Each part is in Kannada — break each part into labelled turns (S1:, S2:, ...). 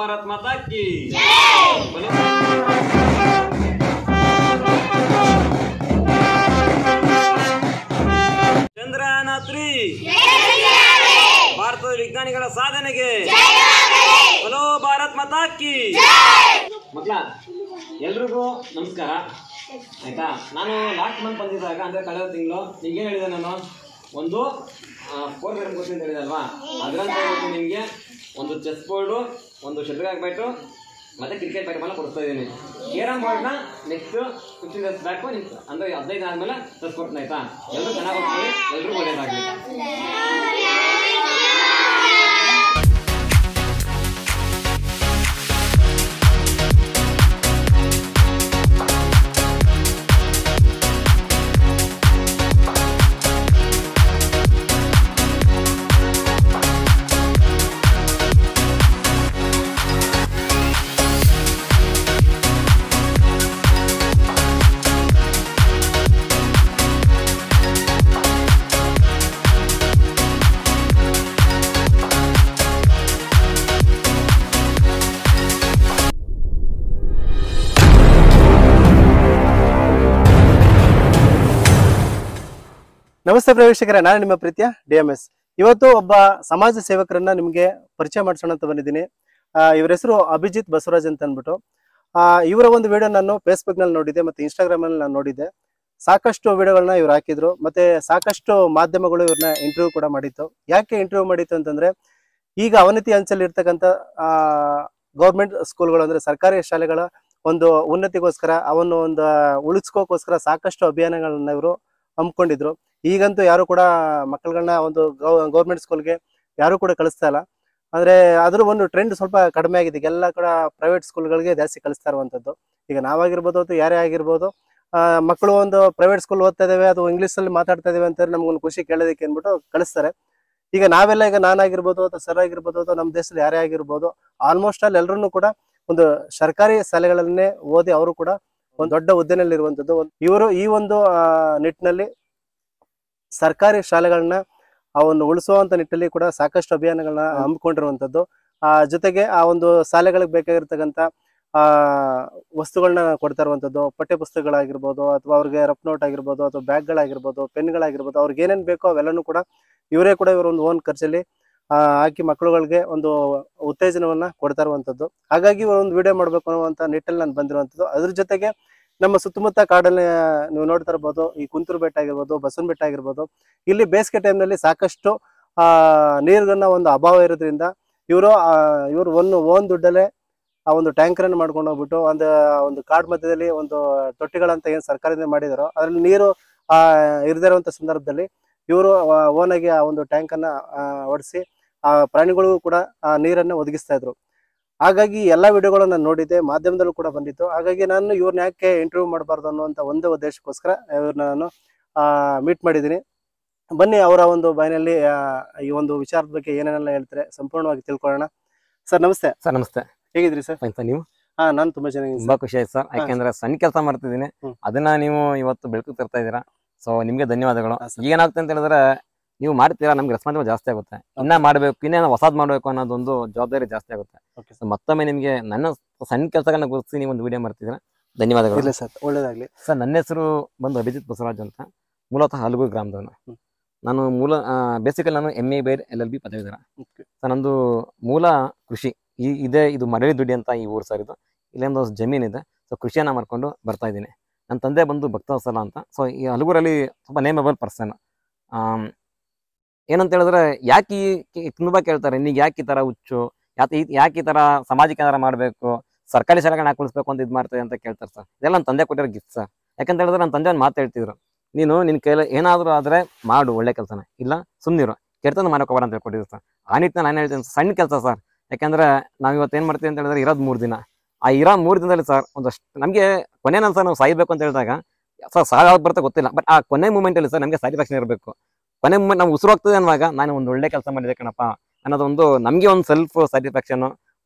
S1: भारत माता की ಚಂದ್ರಯಾನ 3 ಭಾರತದ ವಿಜ್ಞಾನಿಗಳ ಸಾಧನೆಗೆ ಬಲೋ ಭಾರತ್ ಮಾತಾ ಕಿ ಮಕ್ಕಳ ಎಲ್ರಿಗೂ ನಮಸ್ಕಾರ ಆಯ್ತಾ. ನಾನು ಲಾಸ್ಟ್ ಮಂತ್ ಬಂದಿದ್ದಾಗ ಅಂದ್ರೆ ಕಳೆದ ತಿಂಗಳು ನಿಮ್ಗೇನು ಹೇಳಿದೆ, ನಾನು ಒಂದು 4 ಗ್ರಾಮ್ ಗೊತ್ತಿ ಅಂತ ಹೇಳಿದೆ ಅಲ್ವಾ. ಅದರಂತ ನಿಮಗೆ ಒಂದು ಚೆಸ್ ಬೋರ್ಡು, ಒಂದು ಶಟಲ್ ಬ್ಯಾಟು ಮತ್ತೆ ಕ್ರಿಕೆಟ್ ಬ್ಯಾಟ್ ಎಲ್ಲ ಕೊಡ್ತಾ ಇದ್ದೀನಿ. ಕೇರಮ್ ಬೋರ್ಡ್ನ ನೆಕ್ಸ್ಟ್ 15 ಡೇಸ್ ಬ್ಯಾಕು ಅಂದ್ರೆ 15 ಆದ್ಮೇಲೆ ತರಿಸ್ಕೊಡ್ತೀನಿ ಆಯ್ತಾ. ಎಲ್ಲರೂ ಚೆನ್ನಾಗಿ ಹೋಗ್ತೀವಿ, ಎಲ್ರಿಗೂ ಒಳ್ಳೇದಾಗಲಿ.
S2: ನಮಸ್ತೆ ಪ್ರೇಕ್ಷಕರೇ, ನಾನು ನಿಮ್ಮ ಪ್ರೀತಿಯ DMS. ಇವತ್ತು ಒಬ್ಬ ಸಮಾಜ ಸೇವಕರನ್ನ ನಿಮಗೆ ಪರಿಚಯ ಮಾಡಿಸೋಣ ಅಂತ ಬಂದಿದ್ದೀನಿ. ಇವರ ಹೆಸರು ಅಭಿಜಿತ್ ಬಸವರಾಜ್ ಅಂತ ಅಂದ್ಬಿಟ್ಟು. ಇವರ ಒಂದು ವಿಡಿಯೋ ನಾನು ಫೇಸ್ಬುಕ್ ನಲ್ಲಿ ನೋಡಿದ್ದೆ, ಮತ್ತೆ ಇನ್ಸ್ಟಾಗ್ರಾಮ್ ನಲ್ಲಿ ನಾನು ನೋಡಿದ್ದೆ. ಸಾಕಷ್ಟು ವಿಡಿಯೋಗಳನ್ನ ಇವ್ರು ಹಾಕಿದ್ರು, ಮತ್ತೆ ಸಾಕಷ್ಟು ಮಾಧ್ಯಮಗಳು ಇವ್ರನ್ನ ಇಂಟರ್ವ್ಯೂ ಕೂಡ ಮಾಡಿತ್ತು. ಯಾಕೆ ಇಂಟರ್ವ್ಯೂ ಮಾಡಿತ್ತು ಅಂತಂದ್ರೆ, ಈಗ ಅವನತಿ ಅಂಚಲ್ಲಿ ಇರ್ತಕ್ಕಂಥ ಗೌರ್ಮೆಂಟ್ ಸ್ಕೂಲ್ಗಳು ಅಂದ್ರೆ ಸರ್ಕಾರಿ ಶಾಲೆಗಳ ಒಂದು ಉನ್ನತಿಗೋಸ್ಕರ ಅವನ್ನು ಒಂದು ಉಳಿಸ್ಕೋಕೋಸ್ಕರ ಸಾಕಷ್ಟು ಅಭಿಯಾನಗಳನ್ನ ಇವರು ಹಮ್ಮಿಕೊಂಡಿದ್ರು. ಈಗಂತೂ ಯಾರು ಕೂಡ ಮಕ್ಕಳುಗಳನ್ನ ಒಂದು ಗೌರ್ಮೆಂಟ್ ಸ್ಕೂಲ್ಗೆ ಯಾರು ಕೂಡ ಕಳಿಸ್ತಾ ಇಲ್ಲ. ಅಂದ್ರೆ ಅದ್ರ ಒಂದು ಟ್ರೆಂಡ್ ಸ್ವಲ್ಪ ಕಡಿಮೆ ಆಗಿದೆ. ಎಲ್ಲ ಕೂಡ ಪ್ರೈವೇಟ್ ಸ್ಕೂಲ್ಗಳಿಗೆ ಜಾಸ್ತಿ ಕಳಿಸ್ತಾ ಇರುವಂತದ್ದು. ಈಗ ನಾವಾಗಿರ್ಬೋದು ಅಥವಾ ಯಾರೇ ಆಗಿರ್ಬೋದು, ಮಕ್ಕಳು ಒಂದು ಪ್ರೈವೇಟ್ ಸ್ಕೂಲ್ ಓದ್ತಾ ಇದಾವೆ, ಅದು ಇಂಗ್ಲಿಷ್ ಅಲ್ಲಿ ಮಾತಾಡ್ತಾ ಇದಾವೆ ಅಂತ ನಮ್ಗೊಂದು ಖುಷಿ ಕೇಳೋದಕ್ಕೆ ಅಂದ್ಬಿಟ್ಟು ಕಳಿಸ್ತಾರೆ. ಈಗ ನಾವೆಲ್ಲ, ಈಗ ನಾನಾಗಿರ್ಬೋದು ಅಥವಾ ಸರ್ ಆಗಿರ್ಬೋದು ಅಥವಾ ನಮ್ಮ ದೇಶದಲ್ಲಿ ಯಾರೇ ಆಗಿರ್ಬೋದು, ಆಲ್ಮೋಸ್ಟ್ ಅಲ್ಲಿ ಎಲ್ಲರೂ ಕೂಡ ಒಂದು ಸರ್ಕಾರಿ ಶಾಲೆಗಳನ್ನೇ ಓದಿ ಅವರು ಕೂಡ ಒಂದು ದೊಡ್ಡ ಹುದ್ದೆನಲ್ಲಿ ಇರುವಂತದ್ದು. ಇವರು ಈ ಒಂದು ನಿಟ್ಟಿನಲ್ಲಿ ಸರ್ಕಾರಿ ಶಾಲೆಗಳನ್ನ ಅವನ್ನು ಉಳಿಸುವಂತ ನಿಟ್ಟಿನಲ್ಲಿ ಕೂಡ ಸಾಕಷ್ಟು ಅಭಿಯಾನಗಳನ್ನ ಹಮ್ಮಿಕೊಂಡಿರುವಂತದ್ದು. ಜೊತೆಗೆ ಆ ಒಂದು ಶಾಲೆಗಳಿಗೆ ಬೇಕಾಗಿರ್ತಕ್ಕಂಥ ವಸ್ತುಗಳನ್ನ ಕೊಡ್ತಾ ಇರುವಂತದ್ದು, ಪಠ್ಯ ಪುಸ್ತಕಗಳಾಗಿರ್ಬೋದು ಅಥವಾ ಅವ್ರಿಗೆ ರಫ್ ನೋಟ್ ಆಗಿರ್ಬೋದು ಅಥವಾ ಬ್ಯಾಗ್ಗಳಾಗಿರ್ಬೋದು, ಪೆನ್ಗಳಾಗಿರ್ಬೋದು, ಅವ್ರಿಗೆ ಏನೇನ್ ಬೇಕೋ ಅವೆಲ್ಲನೂ ಕೂಡ ಇವರೇ ಕೂಡ ಇವರ ಒಂದು ಓನ್ ಖರ್ಚಲ್ಲಿ ಹಾಕಿ ಮಕ್ಕಳುಗಳಿಗೆ ಒಂದು ಉತ್ತೇಜನವನ್ನ ಕೊಡ್ತಾ ಇರುವಂತದ್ದು. ಹಾಗಾಗಿ ಇವರು ಒಂದು ವಿಡಿಯೋ ಮಾಡ್ಬೇಕು ಅನ್ನುವಂತ ನಿಟ್ಟಲ್ಲಿ ನಾನು ಬಂದಿರುವಂತದ್ದು. ಅದ್ರ ಜೊತೆಗೆ ನಮ್ಮ ಸುತ್ತಮುತ್ತ ಕಾಡಲ್ಲಿ ನೀವು ನೋಡ್ತಾ ಇರ್ಬೋದು, ಈ ಕುಂತೂರು ಬೆಟ್ಟ ಆಗಿರ್ಬೋದು, ಬಸವನ ಬೆಟ್ಟ ಆಗಿರ್ಬೋದು, ಇಲ್ಲಿ ಬೇಸಿಗೆ ಟೈಮ್ನಲ್ಲಿ ಸಾಕಷ್ಟು ನೀರಿನ ಒಂದು ಅಭಾವ ಇರೋದ್ರಿಂದ ಇವರು ಒಂದು ದುಡ್ಡಲ್ಲೇ ಆ ಒಂದು ಟ್ಯಾಂಕರ್ ಅನ್ನು ಮಾಡ್ಕೊಂಡು ಹೋಗ್ಬಿಟ್ಟು ಒಂದು ಕಾಡ್ ಮಧ್ಯದಲ್ಲಿ ಒಂದು ತೊಟ್ಟಿಗಳಂತ ಏನ್ ಸರ್ಕಾರದಿಂದ ಮಾಡಿದಾರೋ ಅದ್ರಲ್ಲಿ ನೀರು ಇರದಿರುವಂತ ಸಂದರ್ಭದಲ್ಲಿ ಇವರು ಓನಾಗಿ ಆ ಒಂದು ಟ್ಯಾಂಕ್ ಅನ್ನ ಹೊಡಿಸಿ ಆ ಪ್ರಾಣಿಗಳಿಗೂ ಕೂಡ ಆ ನೀರನ್ನ ಒದಗಿಸ್ತಾ ಇದ್ರು. ಹಾಗಾಗಿ ಎಲ್ಲಾ ವಿಡಿಯೋಗಳು ನಾನು ನೋಡಿದ್ದೆ, ಮಾಧ್ಯಮದಲ್ಲೂ ಕೂಡ ಬಂದಿತ್ತು. ಹಾಗಾಗಿ ನಾನು ಇವ್ರನ್ನ ಯಾಕೆ ಇಂಟರ್ವ್ಯೂ ಮಾಡಬಾರ್ದು ಅನ್ನುವಂತ ಒಂದೇ ಉದ್ದೇಶಕ್ಕೋಸ್ಕರ ಇವ್ರನ್ನ ನಾನು ಮೀಟ್ ಮಾಡಿದ್ದೀನಿ. ಬನ್ನಿ ಅವರ ಒಂದು ಬಾಯಿನಲ್ಲಿ ಈ ಒಂದು ವಿಚಾರದ ಬಗ್ಗೆ ಏನೇನೆಲ್ಲ ಹೇಳ್ತಾರೆ ಸಂಪೂರ್ಣವಾಗಿ ತಿಳ್ಕೊಳ್ಳೋಣ. ಸರ್ ನಮಸ್ತೆ.
S3: ಸರ್ ನಮಸ್ತೆ,
S2: ಹೇಗಿದ್ರಿ ಸರ್?
S3: ನೀವು?
S2: ನಾನು ತುಂಬಾ ಚೆನ್ನಾಗಿ,
S3: ತುಂಬಾ ಖುಷಿ ಆಯ್ತು ಸರ್. ಯಾಕೆಂದ್ರೆ ಸಣ್ಣ ಕೆಲಸ ಮಾಡ್ತಿದ್ದೀನಿ, ಅದನ್ನ ನೀವು ಇವತ್ತು ಬೆಳಕು ತರ್ತಾ ಇದ್ದೀರಾ. ಸೊ ನಿಮ್ಗೆ ಧನ್ಯವಾದಗಳು. ಏನಾಗುತ್ತೆ ಅಂತ ಹೇಳಿದ್ರೆ, ನೀವು ಮಾಡ್ತೀರಾ, ನಮ್ಗೆ ರೆಸ್ಪಾನ್ಸಿಬಲ್ ಜಾಸ್ತಿ ಆಗುತ್ತೆ. ಇನ್ನ ಮಾಡ್ಬೇಕು, ಇನ್ನೇನು ಹೊಸದ್ ಮಾಡ್ಬೇಕು ಅನ್ನೋದೊಂದು ಜವಾಬ್ದಾರಿ ಜಾಸ್ತಿ ಆಗುತ್ತೆ. ಮತ್ತೊಮ್ಮೆ ನಿಮ್ಗೆ ನನ್ನ ಸಣ್ಣ ಕೆಲಸಗಳನ್ನ ಗುರುತಿಸಿ ನೀವು ಒಂದು ವಿಡಿಯೋ ಮಾಡ್ತಿದ್ದೀರಾ, ಧನ್ಯವಾದಗಳು
S2: ಸರ್. ಒಳ್ಳೇದಾಗ್ಲಿ
S3: ಸರ್. ನನ್ನ ಹೆಸರು ಬಂದು ಅಭಿಜಿತ್ ಬಸವರಾಜ್ ಅಂತ, ಮೂಲತಃ ಹಲಗೂರು ಗ್ರಾಮದವನು. ನಾನು ಬೇಸಿಕಲಿ ನಾನು MA BEd LLB ಪದವೀಧರ ಸರ್. ನಂದು ಮೂಲ ಕೃಷಿ. ಇದು ಮರಳಿ ದುಡ್ಡಿ ಅಂತ ಈ ಊರು ಸರ್. ಇದು ಇಲ್ಲೊಂದು ಜಮೀನಿದೆ. ಸೊ ಕೃಷಿಯನ್ನ ಮಾಡ್ಕೊಂಡು ಬರ್ತಾ ಇದ್ದೀನಿ. ನನ್ನ ತಂದೆ ಬಂದು ಭಕ್ತವತ್ಸಲ ಅಂತ. ಸೊ ಈ ಹಲಗೂರಲ್ಲಿ ತುಂಬ ನೇಮೇಬಲ್ ಪರ್ಸನ್. ಏನಂತ ಹೇಳಿದ್ರೆ, ಯಾಕೆ ತುಂಬಾ ಕೇಳ್ತಾರೆ, ನೀಗ ಯಾಕೆ ಈ ತರ ಹುಚ್ಚು, ಯಾಕೆ ಈ ತರ ಸಮಾಜಕ್ಕೆ ಏನಾರ ಮಾಡ್ಬೇಕು, ಸರ್ಕಾರಿ ಶಾಲೆಗಳನ್ನ ಹಾಕೊಳಿಸ್ಬೇಕು ಅಂತ ಮಾಡ್ತಾರೆ ಅಂತ ಕೇಳ್ತಾರೆ ಸರ್. ಇದೆಲ್ಲ ನನ್ನ ತಂದೆ ಕೊಟ್ಟಿರೋ ಗಿಫ್ಟ್ ಸರ್. ಯಾಕಂತ ಹೇಳಿದ್ರೆ ನನ್ನ ತಂದೆ ಒಂದು ಮಾತು ಹೇಳ್ತಿದ್ರು, ನೀನು ನಿನ್ ಕೈಲಿ ಏನಾದ್ರು ಆದ್ರೆ ಮಾಡು ಒಳ್ಳೆ ಕೆಲಸನ, ಇಲ್ಲ ಸುಮ್ಮನಿರು, ಕೆಟ್ಟದ್ದು ಮಾಡಕ್ ಹೋಗ್ಬಾರ ಅಂತ ಹೇಳ್ಕೊಟ್ಟಿದ್ರು ಸರ್. ಆ ನಿಟ್ಟಿನಲ್ಲಿ ನಾನು ಹೇಳ್ತೀನಿ, ಸಣ್ಣ ಕೆಲಸ ಸರ್. ಯಾಕಂದ್ರೆ ನಾವ್ ಇವತ್ತು ಏನ್ ಮಾಡ್ತೀವಿ ಅಂತ ಹೇಳಿದ್ರೆ, ಇರೋದು 3 ದಿನ. ಆ 3 ದಿನದಲ್ಲಿ ಸರ್ ಒಂದಷ್ಟು ನಮ್ಗೆ ಕೊನೆಯಲ್ಲಿ ಸರ್ ನಾವು ಸಾಯ್ಬೇಕು ಅಂತ ಹೇಳಿದಾಗ ಸರ್ ಸಾವು ಯಾವ್ದು ಬರುತ್ತೆ ಗೊತ್ತಿಲ್ಲ, ಬಟ್ ಆ ಕೊನೆ ಮೂಮೆಂಟ್ ಅಲ್ಲಿ ಸರ್ ನಮ್ಗೆ ಸ್ಯಾಟಿಸ್ಫ್ಯಾಕ್ಷನ್ ಇರಬೇಕು. ಕೊನೆ ಮೂಮೆಂಟ್ ನಾವು ಉಸಿರು ಹೋಗ್ತದೆ ಅನ್ನುವಾಗ ನಾನು ಒಂದು ಒಳ್ಳೆ ಕೆಲಸ ಮಾಡಿದೆ ಕಣಪ್ಪ ಅನ್ನೋದೊಂದು ನಮ್ಗೆ ಒಂದು ಸೆಲ್ಫ್ ಸ್ಯಾಟಿಸ್ಫ್ಯಾಕ್ಷನ್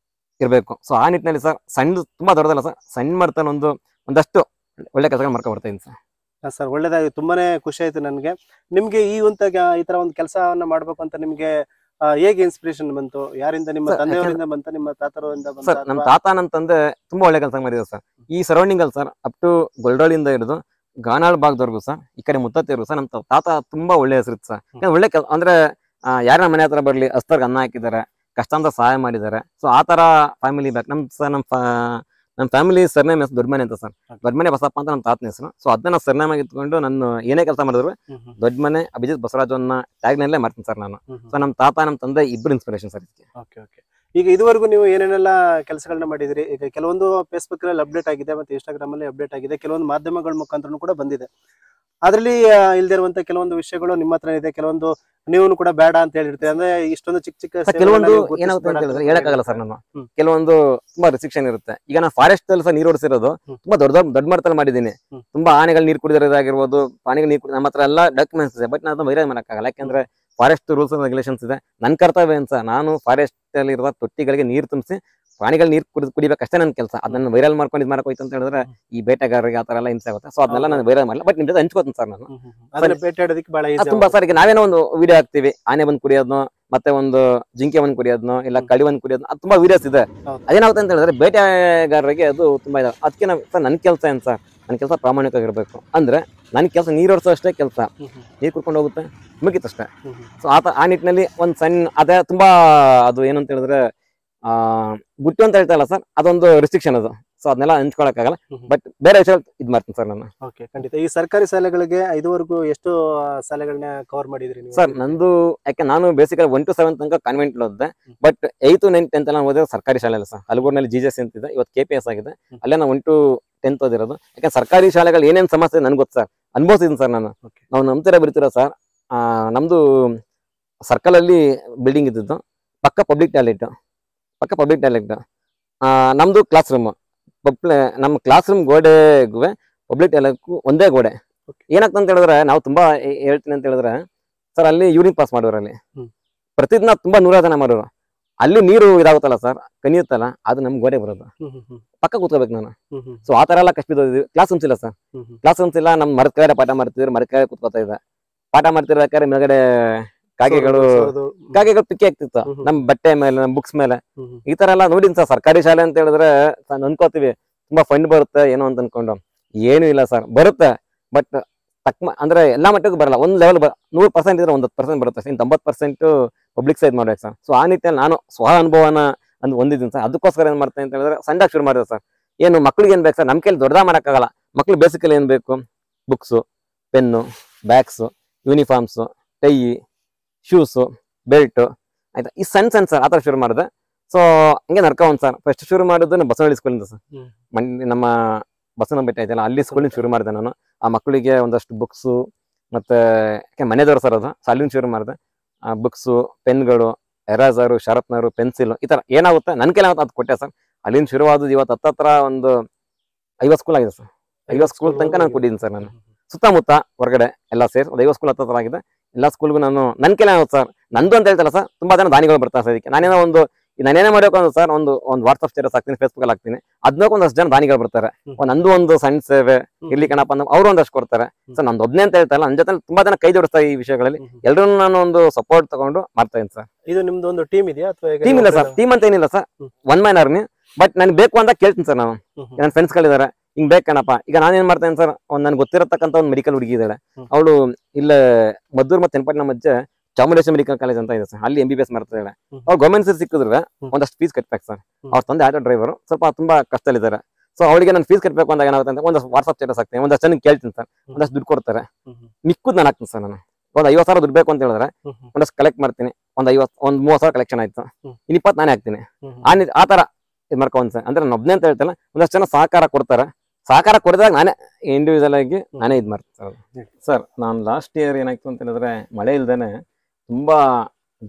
S3: ಇರಬೇಕು. ಸೊ ಆ ನಿಟ್ಟಿನಲ್ಲಿ ಸರ್ ತುಂಬಾ ದೊಡ್ಡದಲ್ಲ ಸರ್, ಸಣ್ಣ ಮಾಡ್ತಾನೆ ಒಂದಷ್ಟು ಒಳ್ಳೆ ಕೆಲಸಗಳು ಮಾಡ್ಕೊ ಬರ್ತಾ ಇದ್ದೀನಿ ಸರ್.
S2: ಸರ್ ಒಳ್ಳೇದಾಗಿ ತುಂಬಾನೇ ಖುಷಿ ಆಯ್ತು ನನಗೆ. ನಿಮ್ಗೆ ಈ ತರ ಒಂದು ಕೆಲಸವನ್ನ ಮಾಡ್ಬೇಕು ಅಂತ ನಿಮ್ಗೆ ಹೇಗೆ ಇನ್ಸ್ಪಿರೇಷನ್ ಬಂತು? ಯಾರಿಂದ? ನಿಮ್ಮ
S3: Sir,
S2: ತಂದೆಯವರಿಂದ ಬಂತ, ನಿಮ್ಮ ತಾತರವರಿಂದ ಬಂತ?
S3: ಸರ್ ನಮ್ಮ ತಾತ ನಮ್ಮ ತಂದೆ ತುಂಬಾ ಒಳ್ಳೆ ಕೆಲಸ ಮಾಡಿದ್ರು ಸರ್. ಈ ಸರೌಂಡಿಂಗ್ ಅಲ್ಲಿ ಸರ್ ಅಪ್ ಟು ಗೊಲ್ಡೋಳಿಂದ ಹಿಡಿದು ಗಾನಾಳ್ ಭಾಗದವರೆಗೂ ಸರ್, ಈ ಕಡೆ ಮುತ್ತತ್ತಿರು ಸರ್, ನಮ್ಮ ತಾತ ತುಂಬಾ ಒಳ್ಳೆ ಹೆಸರು ಸರ್. ಒಳ್ಳೆ ಅಂದ್ರೆ ಯಾರ ನಮ್ಮ ಮನೆ ಹತ್ರ ಬರ್ಲಿ ಅಸ್ತರ್ಗೆ ಅನ್ನ ಹಾಕಿದ್ದಾರೆ, ಕಷ್ಟ ಅಂತ ಸಹಾಯ ಮಾಡಿದ್ದಾರೆ. ಸೊ ಆ ತರ ಫ್ಯಾಮಿಲಿ ಬ್ಯಾಕ್ ನಮ್ ಸರ್. ನಮ್ಮ ಫ್ಯಾಮಿಲಿ ಸರ್ನೇಮ್ ಹೆಸರು ದೊಡ್ಡಮನೆ ಅಂತ ಸರ್. ದೊಡ್ಡಮನೆ ಬಸಪ್ಪ ಅಂತ ನಮ್ಮ ತಾತನ ಹೆಸರು. ಸೊ ಅದನ್ನ ಸರ್ನೇಮ್ ಆಗಿ ಇಟ್ಕೊಂಡು ನಾನು ಏನೇ ಕೆಲಸ ಮಾಡಿದ್ರು ದೊಡ್ಡಮನೆ ಅಭಿಜಿತ್ ಬಸವರಾಜ್ ಅನ್ನೋ ಟ್ಯಾಗ್ನಲ್ಲೇ ಮಾಡ್ತೀನಿ ಸರ್ ನಾನು. ಸೊ ನಮ್ಮ ತಾತ ನಮ್ಮ ತಂದೆ ಇಬ್ರು ಇನ್ಸ್ಪಿರೇಷನ್ ಸರ್ ಇದಕ್ಕೆ.
S2: Okay okay. ಈಗ ಇದುವರೆಗೂ ನೀವು ಏನೇನೆಲ್ಲ ಕೆಲಸಗಳನ್ನ ಮಾಡಿದ್ರಿ? ಈಗ ಕೆಲವೊಂದು ಫೇಸ್ಬುಕ್ ಅಲ್ಲಿ ಅಪ್ಡೇಟ್ ಆಗಿದೆ, ಮತ್ತೆ ಇನ್ಸ್ಟಾಗ್ರಾಮ್ ಅಲ್ಲಿ ಅಪ್ಡೇಟ್ ಆಗಿದೆ, ಕೆಲವೊಂದು ಮಾಧ್ಯಮಗಳ ಮುಖಾಂತರ ಕೂಡ ಬಂದಿದೆ. ಅದರಲ್ಲಿ ಇಲ್ದೇ ಇರುವಂತ ಕೆಲವೊಂದು ವಿಷಯಗಳು ನಿಮ್ಮ ಹತ್ರ ಇದೆ, ಕೆಲವೊಂದು ನೀವು ಕೂಡ ಬೇಡ ಅಂತ ಹೇಳಿರ್ತೀವಿ. ಅಂದ್ರೆ ಇಷ್ಟೊಂದು ಚಿಕ್ಕ ಚಿಕ್ಕ
S3: ಕೆಲವೊಂದು ಏನಾಗುತ್ತೆ ಅಂತ ಹೇಳಿದ್ರೆ ಹೇಳಕ್ಕಾಗಲ್ಲ ಸರ್. ನಾನು ಕೆಲವೊಂದು ತುಂಬಾ ರಿಸ್ಟ್ರಿಕ್ಷನ್ ಇರುತ್ತೆ. ಈಗ ನಾನು ಫಾರೆಸ್ಟ್ ಅಲ್ಲಿ ಸಹ ನೀರು ಓಡಿಸಿರೋದು ತುಂಬಾ ದೊಡ್ಡ ಮಟ್ಟದಲ್ಲಿ ಮಾಡಿದ್ದೀನಿ. ತುಂಬಾ ಆನೆಗಳು ನೀರು ಕುಡಿದಿರೋದಾಗಿರ್ಬೋದು, ಪ್ರಾಣಿಗಳು ನೀರು ಕುಡಿ, ನಮ್ಮ ಹತ್ರ ಎಲ್ಲ ಡಾಕ್ಯುಮೆಂಟ್ಸ್ ಇದೆ. ಬಟ್ ನಾನು ವೈರಲ್ ಮಾಡಕ್ಕಾಗಲ್ಲ, ಯಾಕಂದ್ರೆ ಫಾರೆಸ್ಟ್ ರೂಲ್ಸ್ ಅಂಡ್ ರೆಗ್ಯುಲೇಷನ್ಸ್ ಇದೆ. ನನ್ನ ಕರ್ತವ್ಯ ಅಂತ ನಾನು ಫಾರೆಸ್ಟ್ ಅಲ್ಲಿ ಇರುವ ತೊಟ್ಟಿಗಳಿಗೆ ನೀರು ತುಂಬಿಸಿ ಪ್ರಾಣಿಗಳು ನೀರು ಕುಡಿಬೇಕಷ್ಟೇ ನನ್ನ ಕೆಲಸ. ಅದನ್ನ ವೈರಲ್ ಮಾಡ್ಕೊಂಡು ಇದು ಮಾಡಕ್ ಹೋಯ್ತು ಅಂತ ಹೇಳಿದ್ರೆ ಈ ಬೇಟೆಗಾರರಿಗೆ ಆ ತರ ಎಲ್ಲ ಹಿಂಸೆ ಆಗುತ್ತೆ. ಸೊ ಅದನ್ನೆಲ್ಲ ನಾನು ವೈರಲ್ ಮಾಡಲ್ಲ, ಬಟ್ ನಿಮ್ ಜೊತೆ ಹಂಚ್ಕೋತೀನಿ ಸರ್ ನಾನು.
S2: ಬೇಟಾಡೋದಕ್ಕೆ ಬಹಳ
S3: ತುಂಬಾ ಸರ್. ಈಗ ನಾವೇನೋ ಒಂದು ವಿಡಿಯೋ ಹಾಕ್ತಿವಿ, ಆನೆ ಬಂದು ಕುಡಿಯೋದ್ನೋ, ಮತ್ತೆ ಒಂದು ಜಿಂಕೆ ಬಂದು ಕುಡಿಯೋದ್ನೋ, ಇಲ್ಲ ಕಳಿ ಬಂದು ಕುಡಿಯೋದ್ನೋ, ಅದು ತುಂಬಾ ವಿಡಿಯೋಸ್ ಇದೆ. ಅದೇನಾಗುತ್ತೆ ಅಂತ ಹೇಳಿದ್ರೆ ಬೇಟೆಗಾರರಿಗೆ ಅದು ತುಂಬಾ ಇದೆ. ಅದಕ್ಕೆ ನಾವು ಸರ್ ನನ್ನ ಕೆಲಸ ಏನ್ ಸರ್, ನನ್ನ ಕೆಲಸ ಪ್ರಾಮಾಣಿಕವಾಗಿರ್ಬೇಕು. ಅಂದ್ರೆ ನನ್ನ ಕೆಲಸ ನೀರು ಓಡಿಸೋ ಅಷ್ಟೇ ಕೆಲಸ, ನೀರು ಕುಡ್ಕೊಂಡು ಹೋಗುತ್ತೆ ಮುಗಿತಷ್ಟೇ. ಸೊ ಆ ನಿಟ್ಟಿನಲ್ಲಿ ಒಂದ್ ಸಣ್ಣ ಅದೇ ತುಂಬಾ ಅದು ಏನಂತ ಹೇಳಿದ್ರೆ ಗುಟ್ಟು ಅಂತ ಹೇಳ್ತಾರಲ್ಲ ಸರ್, ಅದೊಂದು ರಿಸ್ಟ್ರಿಕ್ಷನ್ ಅದು. ಸೊ ಅದನ್ನೆಲ್ಲ ಹಂಚ್ಕೊಳಕ್ಕಾಗಲ್ಲ, ಬಟ್ ಬೇರೆ ವಿಷಯ ಇದ್ ಮಾಡ್ತೀನಿ ಸರ್ ನಾನು.
S2: ಓಕೆ, ಖಂಡಿತ. ಈ ಸರ್ಕಾರಿ ಶಾಲೆಗಳಿಗೆ ಇದುವರೆಗೂ ಎಷ್ಟು ಶಾಲೆಗಳನ್ನ ಕವರ್ ಮಾಡಿದ್ರಿ ನೀವು?
S3: ಸರ್ ನಂದು ಯಾಕೆ ನಾನು ಬೇಸಿಕಲಿ 1 to 7 ತನಕ ಕಾನ್ವೆಂಟ್ ಓದಿದೆ. ಬಟ್ 8th 9th 10th ಎಲ್ಲ ಓದಿದ್ರೆ ಸರ್ಕಾರಿ ಶಾಲೆ ಅಲ್ಲ ಸರ್. ಹಲಗೂರಿನಲ್ಲಿ GJC ಅಂತಿದೆ, ಇವತ್ತು KPS ಆಗಿದೆ. ಅಲ್ಲೇ ನಾವು 1 to 10th ಓದಿರೋದು. ಯಾಕೆ ಸರ್ಕಾರಿ ಶಾಲೆಗಳು ಏನೇನ್ ಸಮಸ್ಯೆ ನನ್ಗೆ ಗೊತ್ತು ಸರ್, ಅನುಭವಿಸಿದ್ದೀನಿ ಸರ್ ನಾನು. ನಾವು ನಂಬ್ತೀರ ಬಿಡ್ತೀರ ಸರ್, ನಮ್ದು ಸರ್ಕಲ್ ಅಲ್ಲಿ ಬಿಲ್ಡಿಂಗ್ ಇದ್ದಿದ್ದು, ಪಕ್ಕ ಪಬ್ಲಿಕ್ ಟಾಯ್ಲೆಟ್, ನಮ್ದು ಕ್ಲಾಸ್ ರೂಮ್, ನಮ್ಮ ಕ್ಲಾಸ್ ರೂಮ್ ಗೋಡೆಗೂ ಪಬ್ಲಿಕ್ ಟಾಯ್ಲೆಟ್ಗೂ ಒಂದೇ ಗೋಡೆ. ಏನಾಗ್ತಂತ ಹೇಳಿದ್ರೆ ನಾವು ತುಂಬಾ ಹೇಳ್ತೀನಿ ಅಂತ ಹೇಳಿದ್ರೆ ಸರ್, ಅಲ್ಲಿ ಯೂರಿನ್ ಪಾಸ್ ಮಾಡೋರು, ಅಲ್ಲಿ ಪ್ರತಿದಿನ ತುಂಬಾ 100 ಜನ ಮಾಡೋರು. ಅಲ್ಲಿ ನೀರು ಇದಾಗುತ್ತಲ್ಲ ಸರ್, ಕನಿಯುತ್ತಲ್ಲ, ಅದು ನಮ್ ಗೋಡೆ ಬರೋದು, ಪಕ್ಕ ಕೂತ್ಕೋಬೇಕು ನಾನು. ಸೊ ಆ ತರ ಎಲ್ಲ ಕಷ್ಟ ಬಿದ್ದೋದಿದ್ವಿ. ಕ್ಲಾಸ್ ರೂಮ್ಸ್ ಇಲ್ಲ ಸರ್, ಕ್ಲಾಸ್ ರೂಮ್ಸ್ ಇಲ್ಲ. ನಮ್ ಮರದ ಕೆಳಗಡೆ ಪಾಠ ಮಾಡ್ತಿದ್ರು, ಮರದ ಕೆಳಗಡೆ ಕೂತ್ಕೋತಾ ಇದೆ. ಪಾಠ ಮಾಡ್ತಿರ್ಬೇಕಾದ್ರೆ ಮೇಲ್ಗಡೆ ಕಾಗೆಗಳು ಪಿಕ್ಕಿ ಆಗ್ತಿತ್ತು ನಮ್ ಬಟ್ಟೆ ಮೇಲೆ, ನಮ್ ಬುಕ್ಸ್ ಮೇಲೆ. ಈ ತರ ಎಲ್ಲ ನೋಡಿನ್ ಸರ್. ಸರ್ಕಾರಿ ಶಾಲೆ ಅಂತ ಹೇಳಿದ್ರೆ ಅನ್ಕೋತೀವಿ ತುಂಬಾ ಫಂಡ್ ಬರುತ್ತೆ ಏನೋ ಅಂತ ಅನ್ಕೊಂಡು, ಏನು ಇಲ್ಲ ಸರ್. ಬರುತ್ತೆ, ಬಟ್ ಅಂದ್ರೆ ಎಲ್ಲಾ ಮಟ್ಟಿಗೂ ಬರಲ್ಲ. ಒಂದ್ ಲೆವೆಲ್ 100% ಇದ್ರೆ 10% ಬರುತ್ತೆ, ಇನ್ನು 90% ಪಬ್ಲಿಕ್ ಸೈಡ್ ಮಾಡ್ಬೇಕು ಸರ್. ಸೊ ಆ ನಿಟ್ಟಿನಲ್ಲಿ ನಾನು ಸ್ವ ಅನುಭವನ ಹೊಂದಿದ್ದೀನಿ ಸರ್. ಅದಕ್ಕೋಸ್ಕರ ಏನ್ ಮಾಡ್ತೇನೆ ಅಂತ ಹೇಳಿದ್ರೆ ಸಣ್ಣದಾಗಿ ಶುರು ಮಾಡಿದೆ ಸರ್. ಏನು ಮಕ್ಳಿಗೆ ಏನ್ ಬೇಕು ಸರ್, ನಮ್ ಕೈಲಿ ದೊಡ್ಡದಾಗ ಮಾಡಕ್ಕಾಗಲ್ಲ. ಮಕ್ಳು ಬೇಸಿಕಲಿ ಏನ್ ಬೇಕು, books, pen, bags, uniforms, tie, shoes, belt, ಆಯ್ತಾ. ಈ ಸಣ್ಣ ಸರ್ ಆತರ ಶುರು ಮಾಡಿದೆ. ಸೊ ಹಂಗೆ ನಡ್ಕೊಂಡ್ ಸರ್. ಫಸ್ಟ್ ಶುರು ಮಾಡಿದ್ದು ಬಸವನಹಳ್ಳಿ ಸ್ಕೂಲಿಂದ ಸರ್. ನಮ್ಮ ಬಸವನ ಬೆಟ್ಟ ಐತಲ್ಲ, ಅಲ್ಲಿ ಸ್ಕೂಲಿಂದ ಶುರು ಮಾಡಿದೆ ನಾನು. ಆ ಮಕ್ಕಳಿಗೆ ಒಂದಷ್ಟು ಬುಕ್ಸು, ಮತ್ತೆ ಮನೆದವರು ಸರ್ ಅದು, ಅಲ್ಲಿಂದ ಶುರು ಮಾಡಿದೆ. ಬುಕ್ಸು, ಪೆನ್ಗಳು, ಎರೇಸರು, ಶಾರ್ಪ್ನರು, ಪೆನ್ಸಿಲ್, ಈ ತರ ಏನಾಗುತ್ತೆ ನನ್ ಕೈಲಿ ಅದು ಕೊಟ್ಟೆ ಸರ್. ಅಲ್ಲಿಂದ ಶುರುವಾದದ್ದು ಇವತ್ತು ಹತ್ತತ್ರ ಒಂದು 50 ಸ್ಕೂಲ್ ಆಗಿದೆ ಸರ್. 50 ಸ್ಕೂಲ್ ತನಕ ನಾನು ಕೊಟ್ಟಿದ್ದೀನಿ ಸರ್. ನಾನು ಸುತ್ತಮುತ್ತ ಹೊರಗಡೆ ಎಲ್ಲ ಸೇರಿ ಒಂದು 50 ಸ್ಕೂಲ್ ಹತ್ತತ್ರ ಆಗಿದೆ. ಎಲ್ಲಾ ಸ್ಕೂಲ್ಗೂ ನಾನು ನನ್ ಕೈಲಿ ಆಗುತ್ತೆ ಸರ್. ನಂದು ಅಂತ ಹೇಳ್ತಲ್ಲ ಸರ್, ತುಂಬಾ ಜನ ದಾನಿಗಳು ಬರ್ತಾರೆ ಸರ್. ಇದಕ್ಕೆ ನಾನೇನೇ ಮಾಡ್ಬೇಕು ಅಂದ್ರೆ ಸರ್, ಒಂದು ವಾಟ್ಸ್ಆಪ್ ಸ್ಟೇಟಸ್ ಹಾಕ್ತೀನಿ, ಫೇಸ್ಬುಕ್ ಅಲ್ಲಿ ಹಾಕ್ತೀನಿ, ಅದನ್ನೋಕೆ ಒಂದಷ್ಟು ಜನ ದಾನಿಗಳು ಬರ್ತಾರೆ. ನಂದು ಒಂದು ಸಣ್ಣ ಸೇವೆ ಇರ್ಲಿ ಕಣಪ್ಪ ಅಂತ ಅವ್ರು ಒಂದಷ್ಟು ಕೊಡ್ತಾರೆ ಸರ್. ನಂದು ಒಬ್ಬನೇ ಅಂತ ಹೇಳ್ತಾರಲ್ಲ, ನನ್ನ ಜೊತೆ ತುಂಬಾ ಜನ ಕೈ ಜೋಡಿಸ್ತಾರೆ ಈ ವಿಷಯಗಳಲ್ಲಿ. ಎಲ್ಲರೂ ನಾನು ಒಂದು ಸಪೋರ್ಟ್ ತಗೊಂಡು ಮಾಡ್ತಾ ಇದ್ದೀನಿ ಸರ್.
S2: ಇದು ನಿಮ್ದು ಒಂದು ಟೀಮ್ ಇದೆಯಾ ಅಥವಾ
S3: ಟೀಮ್ ಇಲ್ಲ ಸರ್, ಟೀಮ್ ಅಂತ ಏನಿಲ್ಲ ಸರ್, 1 man army. ಬಟ್ ನನ್ಗೆ ಬೇಕು ಅಂತ ಕೇಳ್ತೀನಿ ಸರ್. ನಾನು ನನ್ನ ಫ್ರೆಂಡ್ಸ್ ಗಳಿದ್ದಾರೆ, ಹಿಂಗ್ ಬೇಕಣಪ್ಪ. ಈಗ ನಾನೇನ್ ಮಾಡ್ತೇನೆ ಸರ್, ನನ್ಗೆ ಗೊತ್ತಿರತಕ್ಕಂತ ಒಂದು ಮೆಡಿಕಲ್ ಹುಡುಗಿ ಇದ್ದಾಳೆ. ಅವಳು ಇಲ್ಲ ಮದ್ದೂರ್ ಮತ್ತೆ ತೆಂಪಟ್ನ ಮಧ್ಯೆ ಚಾಮುಂಡೇಶ್ವರಿ ಮೆಡಿಕಲ್ ಕಾಲೇಜ್ ಅಂತ ಇದೆ ಸರ್, ಅಲ್ಲಿ MBBS ಮಾಡ್ತಿದ್ದಾಳೆ. ಅವ್ರು ಗೌರ್ಮೆಂಟ್ ಸೀಟ್ ಸಿಕ್ಕಿದ್ರೆ ಒಂದಷ್ಟು ಫೀಸ್ ಕಟ್ಬೇಕು ಸರ್. ಅವ್ರ ತಂದೆ ಆಟೋ ಡ್ರೈವರ್, ಸ್ವಲ್ಪ ತುಂಬಾ ಕಷ್ಟದಲ್ಲಿದ್ದಾರೆ. ಸೊ ಅವಳಿಗೆ ನಾನು ಫೀಸ್ ಕಟ್ಬೇಕು ಅಂದಾಗ ಏನಾಗುತ್ತೆ ಅಂತ ಒಂದಷ್ಟು ವಾಟ್ಸ್ಆಪ್ ಸ್ಟೇಟಸ್ ಹಾಕ್ತೀನಿ, ಒಂದಷ್ಟು ಜನಕ್ಕೆ ಕೇಳ್ತೀನಿ ಸರ್, ಒಂದಷ್ಟು ದುಡ್ಡು ಕೊಡ್ತಾರೆ. ಮಿಕ್ಕುದ್ ನಾನು ಹಾಕ್ತೀನಿ ಸರ್. ನಾನು ಒಂದು 50,000 ದುಡ್ಡು ಬೇಕು ಅಂತ ಹೇಳಿದ್ರೆ ಒಂದಷ್ಟು ಕಲೆಕ್ಟ್ ಮಾಡ್ತೀನಿ. ಒಂದು 30,000 ಕಲೆಕ್ಷನ್ ಆಯ್ತು, ಇನ್ನು 20 ನಾನೇ ಹಾಕ್ತೀನಿ. ಆ ತರ ಇದ್ ಮಾಡ್ಕೊಂಡ್ ಸರ್. ಅಂದ್ರೆ ನಾನು ಒಬ್ನೇ ಅಂತ ಹೇಳ್ತಲ್ಲ, ಒಂದಷ್ಟು ಜನ ಸಹಕಾರ ಕೊಡ್ತಾರೆ. ಸಹಕಾರ ಕೊಡಿದಾಗ ನಾನೇ ಇಂಡಿವಿಜುವಲ್ ಆಗಿ ನಾನೇ ಇದ್ ಮಾಡ್ತೀನಿ ಸರ್. ನಾನು ಲಾಸ್ಟ್ ಇಯರ್ ಏನಾಯ್ತು ಅಂತ ಹೇಳಿದ್ರೆ, ಮಳೆ ಇಲ್ದೇನೆ ತುಂಬಾ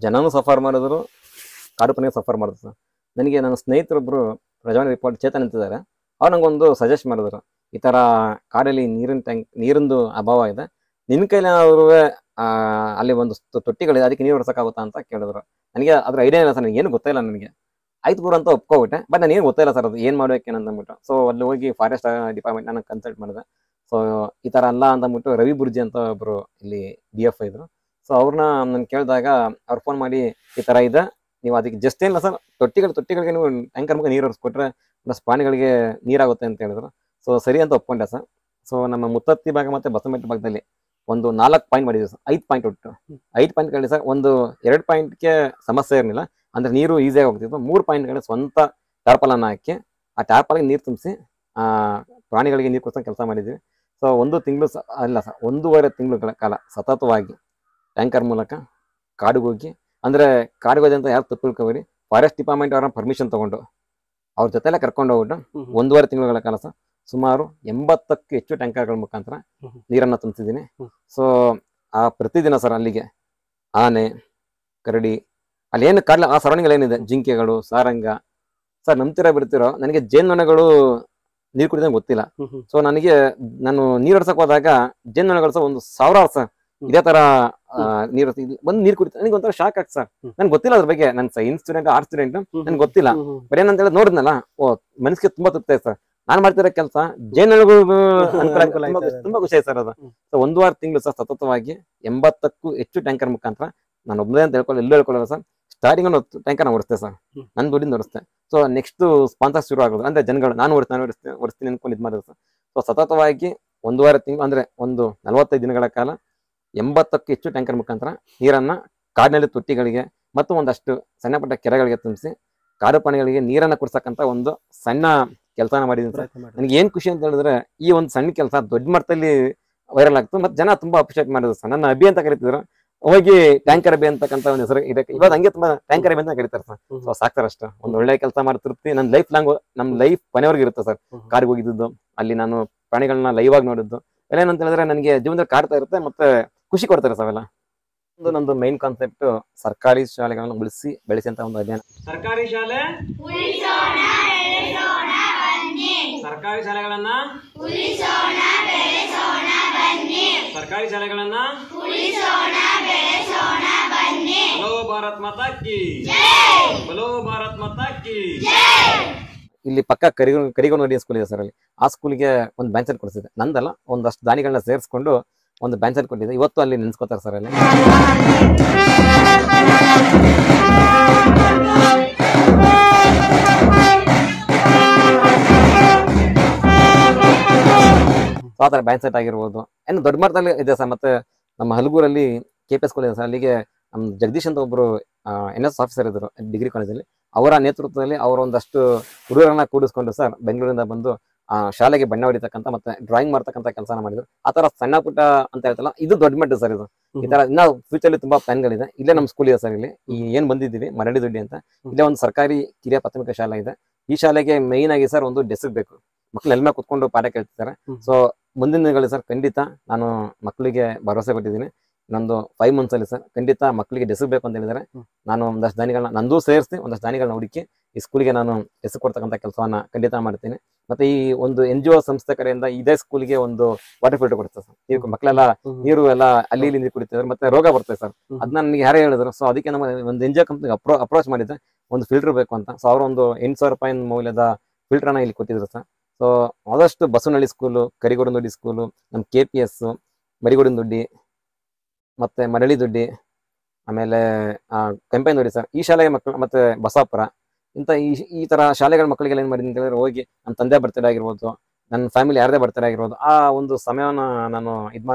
S3: ಜನನು ಸಫರ್ ಮಾಡಿದ್ರು, ಕಾಡು ಪ್ರಾಣಿಗಳು ಸಫರ್ ಮಾಡಿದ್ರು ಸರ್. ನನಗೆ ನನ್ನ ಸ್ನೇಹಿತರೊಬ್ರು ಪ್ರಜಾವಾಣಿ ರಿಪೋರ್ಟ್ ಚೇತನ್ ಅಂತಿದ್ದಾರೆ, ಅವ್ರು ನಂಗೊಂದು ಸಜೆಸ್ಟ್ ಮಾಡಿದ್ರು. ಈ ತರ ಕಾಡಲ್ಲಿ ನೀರಿಂದು ಅಭಾವ ಇದೆ, ನಿನ್ ಕೈಲೇನಾದ್ರು ಅಲ್ಲಿ ಒಂದು ತೊಟ್ಟಿಗಳಿದೆ, ಅದಕ್ಕೆ ನೀರು ಹೊಡ್ಸಕ್ಕಾಗುತ್ತಾ ಅಂತ ಕೇಳಿದ್ರು. ನನಗೆ ಅದ್ರ ಐಡಿಯಾ ಇಲ್ಲ ಸರ್, ನನಗೆ ಏನು ಗೊತ್ತಿಲ್ಲ. ನನಗೆ ಆಯ್ತು ಗುರು ಅಂತ ಒಪ್ಕೊಬಿಟ್ಟೆ. ಬಟ್ ನಾನು ಏನು ಗೊತ್ತಿಲ್ಲ ಸರ್ ಅದು ಏನು ಮಾಡ್ಬೇಕೇನಂತ ಅಂದ್ಬಿಟ್ಟು. ಸೊ ಅಲ್ಲಿ ಹೋಗಿ ಫಾರೆಸ್ಟ್ ಡಿಪಾರ್ಟ್ಮೆಂಟ್ ನಾನು ಕನ್ಸಲ್ಟ್ ಮಾಡಿದೆ. ಸೊ ಈ ತರ ಅಲ್ಲ ಅಂತ ಅಂದ್ಬಿಟ್ಟು ರವಿ ಬುರ್ಜಿ ಅಂತ ಒಬ್ರು ಇಲ್ಲಿ DF ಇದ್ರು. ಸೊ ಅವ್ರನ್ನ ನಾನು ಕೇಳಿದಾಗ ಅವ್ರು ಫೋನ್ ಮಾಡಿ ಈ ತರ ಇದೆ, ನೀವು ಅದಕ್ಕೆ ಜಸ್ಟ್ ಏನಿಲ್ಲ ಸರ್, ತೊಟ್ಟಿಗಳಿಗೆ ನೀವು ಟ್ಯಾಂಕರ್ ಮುಖ ನೀರು ಹರಿಸ್ಕೊಟ್ರೆ ಪ್ಲಸ್ ಪ್ರಾಣಿಗಳಿಗೆ ನೀರಾಗುತ್ತೆ ಅಂತ ಹೇಳಿದ್ರು. ಸೊ ಸರಿ ಅಂತ ಒಪ್ಕೊಂಡೆ ಸರ್. ಸೊ ನಮ್ಮ ಮುತ್ತತ್ತಿ ಭಾಗ ಮತ್ತೆ ಬಸವಮೆಟ್ಟಿ ಭಾಗದಲ್ಲಿ ಒಂದು 4 ಪಾಯಿಂಟ್ ಮಾಡಿದ್ವಿ ಸರ್, 5 ಪಾಯಿಂಟ್ ಒಟ್ಟು 5 ಪಾಯಿಂಟ್ಗಳಲ್ಲಿ ಸರ್. ಒಂದು 2 ಪಾಯಿಂಟ್ಗೆ ಸಮಸ್ಯೆ ಇರಲಿಲ್ಲ, ಅಂದ್ರೆ ನೀರು ಈಸಿಯಾಗಿ ಹೋಗ್ತಿತ್ತು. 3 ಪಾಯಿಂಟ್ಗಳಲ್ಲಿ ಸ್ವಂತ ಟಾರ್ಪಲನ್ನು ಹಾಕಿ ಆ ಟಾರ್ಪಲ್ಗೆ ನೀರು ತುಂಬಿಸಿ ಪ್ರಾಣಿಗಳಿಗೆ ನೀರು ಕೊಡ್ಸೋ ಕೆಲಸ ಮಾಡಿದ್ವಿ. ಸೊ 1 ತಿಂಗಳು ಅಲ್ಲ ಸರ್, 1.5 ತಿಂಗಳ ಕಾಲ ಸತತವಾಗಿ ಟ್ಯಾಂಕರ್ ಮೂಲಕ ಕಾಡಿಗೆ ಹೋಗಿ, ಅಂದ್ರೆ ಕಾಡಿಗೆ ಹೋದೆ ಅಂತ ಯಾರು ತಪ್ಪು ತಿಳ್ಕೊಬೇಡಿ, ಫಾರೆಸ್ಟ್ ಡಿಪಾರ್ಟ್ಮೆಂಟ್ ಅವರ ಪರ್ಮಿಷನ್ ತಗೊಂಡು ಅವ್ರ ಜೊತೆಲ್ಲ ಕರ್ಕೊಂಡು ಹೋಗ್ಬಿಟ್ಟು 1.5 ತಿಂಗಳ ಕಾಲ ಸರ್ ಸುಮಾರು 80ಕ್ಕೂ ಹೆಚ್ಚು ಟ್ಯಾಂಕರ್ಗಳ ಮುಖಾಂತರ ನೀರನ್ನ ತುಂಬಿಸಿದ್ದೀನಿ. ಸೊ ಆ ಪ್ರತಿದಿನ ಸರ್ ಅಲ್ಲಿಗೆ ಆನೆ, ಕರಡಿ, ಅಲ್ಲಿ ಏನು ಕಾಡ್ಲ ಆ ಸರೌಂಡಿಂಗ್ ಏನಿದೆ, ಜಿಂಕೆಗಳು, ಸಾರಂಗ ಸರ್, ನಂಬ್ತಿರೋ ಬಿಡ್ತಿರೋ ನನಗೆ ಜೇನುನೊಣಗಳು ನೀರು ಕುಡಿದಂಗೆ ಗೊತ್ತಿಲ್ಲ. ಸೊ ನಾನು ನೀರು ಹೊಡ್ಸಕ್ ಹೋದಾಗ ಜೇನುನೊಣಗಳು ಸರ್ 1,000 ಸರ್ ಇದೇ ತರ ನೀರು ಬಂದು ನೀರು ಕುಡಿತ. ನನಗೆ ಒಂಥರ ಶಾಕ್ ಆಗ್ತದೆ ಸರ್, ನನ್ಗೆ ಗೊತ್ತಿಲ್ಲ ಅದ್ರ ಬಗ್ಗೆ. ನನ್ನ ಸೈನ್ಸ್ ಸ್ಟೂಡೆಂಟ್, ಆರ್ಟ್ಸ್ ಸ್ಟೂಡೆಂಟ್, ನನ್ಗೆ ಗೊತ್ತಿಲ್ಲ. ಬಟ್ ಏನಂತ ಹೇಳಿ ನೋಡಿದ್ನಲ್ಲ, ಮನಸ್ಸಿಗೆ ತುಂಬಾ ತೃಪ್ತಿ ಆಯ್ತು ಸರ್. ನಾನ್ ಮಾಡ್ತಿರೋ ಕೆಲಸ ಜೇನುನೊಣಗಳಿಗೂ ತುಂಬಾ ಖುಷಿ ಆಯ್ತು ಸರ್ ಅದು. ಸೊ 1.5 ತಿಂಗಳು ಸರ್ ಸತತವಾಗಿ 80ಕ್ಕೂ ಹೆಚ್ಚು ಟ್ಯಾಂಕರ್ ಮುಖಾಂತರ ನಾನು ಒಬ್ಬನೇ ಅಂತ ಎಲ್ಲೂ ಹೇಳ್ಕೊಳ್ಳಲ್ಲ ಸರ್. ಸ್ಟಾರ್ಟಿಂಗ್ ಟ್ಯಾಂಕರ್ ನಾನು ಓಡಿಸ್ತೇನೆ ಸರ್, ನನ್ನ ದುಡ್ಡಿಂದ ಓಡಿಸ್ತೆ. ಸೊ ನೆಕ್ಸ್ಟ್ ಸ್ಪಾನ್ಸರ್ ಶುರು ಆಗೋದು, ಅಂದ್ರೆ ಜನಗಳು ನಾನು ಓಡಿಸ್ತೀನಿ ಅನ್ಕೊಂಡು ಇದು ಮಾಡಿದ್ರು ಸರ್. ಸೊ ಸತತವಾಗಿ 1.5 ತಿಂಗಳು ಅಂದ್ರೆ ಒಂದು 45 ದಿನಗಳ ಕಾಲ 80ಕ್ಕೂ ಹೆಚ್ಚು ಟ್ಯಾಂಕರ್ ಮುಖಾಂತರ ನೀರನ್ನ ಕಾಡಿನಲ್ಲಿ ತೊಟ್ಟಿಗಳಿಗೆ ಮತ್ತು ಒಂದಷ್ಟು ಸಣ್ಣ ಪುಟ್ಟ ಕೆರೆಗಳಿಗೆ ತುಂಬಿಸಿ ಕಾಡು ಪ್ರಾಣಿಗಳಿಗೆ ನೀರನ್ನ ಕುಡ್ಸಕ್ಕಂತ ಒಂದು ಸಣ್ಣ ಕೆಲಸನ ಮಾಡಿದೀನಿ ಸರ್. ನನಗೆ ಏನ್ ಖುಷಿ ಅಂತ ಹೇಳಿದ್ರೆ, ಈ ಒಂದು ಸಣ್ಣ ಕೆಲಸ ದೊಡ್ಡ ಮಟ್ಟದಲ್ಲಿ ವೈರಲ್ ಆಗ್ತು, ಮತ್ತೆ ಜನ ತುಂಬಾ ಅಪ್ರಿಷಿಯೇಟ್ ಮಾಡಿದ್ರು ಸರ್. ನನ್ನ ಅಭಿ ಅಂತ ಕರಿತಿದ್ರು, ಹೋಗಿ ಟ್ಯಾಂಕರ್ ಅಭಿ ಅಂತಕ್ಕಂತ ಒಂದು ಹೆಸರು ಇದಕ್ಕೆ ಇವಾಗ ಹಂಗೆ ತುಂಬಾ ಟ್ಯಾಂಕರ್ ಅಭಿ ಅಂತ ಕರೀತಾರೆ ಸರ್. ಸೊ ಸಾಕ್ತಾರೆ ಅಷ್ಟು, ಒಂದು ಒಳ್ಳೆ ಕೆಲಸ ಮಾಡಿ ತೃಪ್ತಿ ನನ್ನ ಲೈಫ್ ಲಾಂಗ್, ನಮ್ ಲೈಫ್ ಕೊನೆವರೆಗೂ ಇರುತ್ತೆ ಸರ್. ಕಾಡಿಗೆ ಹೋಗಿದ್ದು, ಅಲ್ಲಿ ನಾನು ಪ್ರಾಣಿಗಳನ್ನ ಲೈವ್ ಆಗಿ ನೋಡಿದ್ದು ಎಲ್ಲ ಏನಂತ ಹೇಳಿದ್ರೆ ನನಗೆ ಜೀವನದಲ್ಲಿ ಕಾಡ್ತಾ ಇರುತ್ತೆ, ಮತ್ತೆ ಖುಷಿ ಕೊಡ್ತಾರೆ ಸರ್ ಅವೆಲ್ಲ. ನಂದು ಮೈನ್ ಕಾನ್ಸೆಪ್ಟ್ ಸರ್ಕಾರಿ ಶಾಲೆಗಳನ್ನ ಉಳಿಸಿ ಬೆಳೆಸಿ ಅಂತ ಒಂದು ಅಭಿಯಾನ.
S1: ಸರ್ಕಾರಿ ಶಾಲೆ ಸರ್ಕಾರಿ ಶಾಲೆಗಳನ್ನ ಸರ್ಕಾರಿ ಶಾಲೆಗಳನ್ನ ಬಲೋ ಭಾರತ್ ಮಾತಾ ಕಿ, ಬಲೋ ಭಾರತ್ ಮಾತಾ ಕಿ.
S3: ಇಲ್ಲಿ ಪಕ್ಕ ಕರಿಗೋನಹಳ್ಳಿ ಸ್ಕೂಲ್ ಇದೆ ಸರ್, ಅಲ್ಲಿ ಆ ಸ್ಕೂಲ್ಗೆ ಒಂದು ಬ್ಯಾಂಚ್ ಸೆಟ್ ಕೊಡಿಸಿದೆ. ನಂದಲ್ಲ, ಒಂದಷ್ಟು ದಾನಿಗಳನ್ನ ಸೇರಿಸ್ಕೊಂಡು ಒಂದು ಬ್ಯಾಂಚ್ ಸೆಟ್ ಕೊಟ್ಟಿದೆ. ಇವತ್ತು ಅಲ್ಲಿ ನೆನ್ಸ್ಕೊತಾರೆ ಸರ್ ಅಲ್ಲಿ. ಆ ಥರ ಬ್ಯಾಂಚ್ ಸೆಟ್ ಆಗಿರ್ಬೋದು, ಏನು ದೊಡ್ಡ ಮಟ್ಟದಲ್ಲಿ ಇದೆ ಸರ್. ಮತ್ತೆ ನಮ್ಮ ಹಲಗೂರಲ್ಲಿ KP ಸ್ಕೂಲ್ ಇದೆ ಸರ್, ಅಲ್ಲಿಗೆ ನಮ್ಮ ಜಗದೀಶ್ ಅಂತ ಒಬ್ರು NS ಆಫೀಸರ್ ಇದ್ರು ಡಿಗ್ರಿ ಕಾಲೇಜಲ್ಲಿ. ಅವರ ನೇತೃತ್ವದಲ್ಲಿ ಅವರು ಒಂದಷ್ಟು ಹುಡುಗರನ್ನ ಕೂಡಿಸ್ಕೊಂಡು ಸರ್ ಬೆಂಗಳೂರಿಂದ ಬಂದು ಶಾಲೆಗೆ ಬಣ್ಣ ಹೊಡಿತಕ್ಕಂಥ ಮತ್ತೆ ಡ್ರಾಯಿಂಗ್ ಮಾಡ್ತಕ್ಕಂಥ ಕೆಲಸನ ಮಾಡಿದ್ರು. ಆ ತರ ಸಣ್ಣ ಪುಟ್ಟ ಅಂತ ಹೇಳ್ತಲ್ಲ, ಇದು ದೊಡ್ಡ ಮಟ್ಟ ಸರ್. ಇದು ಈ ತರ ಇನ್ನ ಫ್ಯೂಚರ್ಲಿ ತುಂಬಾ ಪ್ಲಾನ್ಗಳಿದೆ. ಇಲ್ಲೇ ನಮ್ಮ ಸ್ಕೂಲ್ ಇದೆ ಸರ್, ಇಲ್ಲಿ ಏನ್ ಬಂದಿದ್ದೀವಿ ಮರಳಿ ದೊಡ್ಡಿ ಅಂತ. ಇಲ್ಲೇ ಒಂದು ಸರ್ಕಾರಿ ಕಿರಿಯ ಪ್ರಾಥಮಿಕ ಶಾಲೆ ಇದೆ. ಈ ಶಾಲೆಗೆ ಮೇಯ್ನ್ ಆಗಿ ಸರ್ ಒಂದು ಡೆಸ್ಕ್ ಬೇಕು, ಮಕ್ಳು ಎಲ್ಲ ಕುತ್ಕೊಂಡು ಪಾಠ ಕೇಳ್ತಿದ್ದಾರೆ. ಸೊ ಮುಂದಿನ ದಿನಗಳಲ್ಲಿ ಸರ್ ಖಂಡಿತ ನಾನು ಮಕ್ಕಳಿಗೆ ಭರವಸೆ ಕೊಟ್ಟಿದ್ದೀನಿ, ಇನ್ನೊಂದು 5 months ಅಲ್ಲಿ ಸರ್ ಖಂಡಿತ ಮಕ್ಕಳಿಗೆ ಡೆಸ್ಕ್ ಬೇಕು ಅಂತ ಹೇಳಿದರೆ ನಾನು ಒಂದಷ್ಟು ದಾನಿಗಳನ್ನ ನಂದು ಸೇರಿಸಿ ಒಂದಷ್ಟು ದಾನಿಗಳನ್ನ ಹುಡುಕಿ ಈ ಸ್ಕೂಲ್ಗೆ ನಾನು ಡೆಸ್ಕ್ ಕೊಡ್ತಕ್ಕಂಥ ಕೆಲಸವನ್ನ ಖಂಡಿತ ಮಾಡ್ತೀನಿ. ಮತ್ತೆ ಈ ಒಂದು NGO ಸಂಸ್ಥೆ ಕಡೆಯಿಂದ ಇದೇ ಸ್ಕೂಲ್ಗೆ ಒಂದು ವಾಟರ್ ಫಿಲ್ಟರ್ ಕೊಡ್ತಾರೆ ಸರ್. ನೀರು ಮಕ್ಕಳೆಲ್ಲ ನೀರು ಎಲ್ಲ ಅಲ್ಲಿ ಇಲ್ಲಿ ನೀರು ಕುಡಿತಿದ್ದಾರೆ, ಮತ್ತೆ ರೋಗ ಬರ್ತದೆ ಸರ್. ಅದನ್ನ ನನಗೆ ಯಾರೇ ಹೇಳಿದ್ರು. ಸೊ ಅದಕ್ಕೆ ನಮ್ಮ ಒಂದು NGO ಕಂಪ್ನಿಗೆ ಅಪ್ರೋಚ್ ಮಾಡಿದ್ದೆ, ಒಂದು ಫಿಲ್ಟರ್ ಬೇಕು ಅಂತ. ಸೊ ಅವರು ಒಂದು 8,000 ರೂಪಾಯಿ ಮೌಲ್ಯದ ಫಿಲ್ಟರ್ನ ಇಲ್ಲಿ ಕೊಟ್ಟಿದ್ರು ಸರ್. ಸೊ ಆದಷ್ಟು ಬಸವನಹಳ್ಳಿ ಸ್ಕೂಲು, ಕರಿಗೋಡನದೊಡ್ಡಿ ಸ್ಕೂಲು, ನಮ್ಮ KPS, ಮರಿಗೋಡನದೊಡ್ಡಿ, ಮತ್ತೆ ಮರಳಿ ದೊಡ್ಡಿ, ಆಮೇಲೆ ಕೆಂಪೇನದೊಡ್ಡಿ ಸರ್, ಈ ಶಾಲೆಯ ಮಕ್ಕಳು, ಮತ್ತೆ ಬಸಾಪುರ, ಇಂಥ ಈ ತರ ಶಾಲೆಗಳ ಮಕ್ಕಳಿಗೆಲ್ಲ ಏನ್ ಮಾಡಿದ್ದೀನಿ ಅಂತ ಹೇಳಿದ್ರೆ, ಹೋಗಿ ನನ್ನ ತಂದೆ ಬರ್ತಡೇ ಆಗಿರ್ಬೋದು, ನನ್ನ ಫ್ಯಾಮಿಲಿ ಯಾರದೇ ಬರ್ತಡೇ ಆಗಿರ್ಬೋದು, ಆ ಒಂದು ಸಮಯವನ್ನ ನಾನು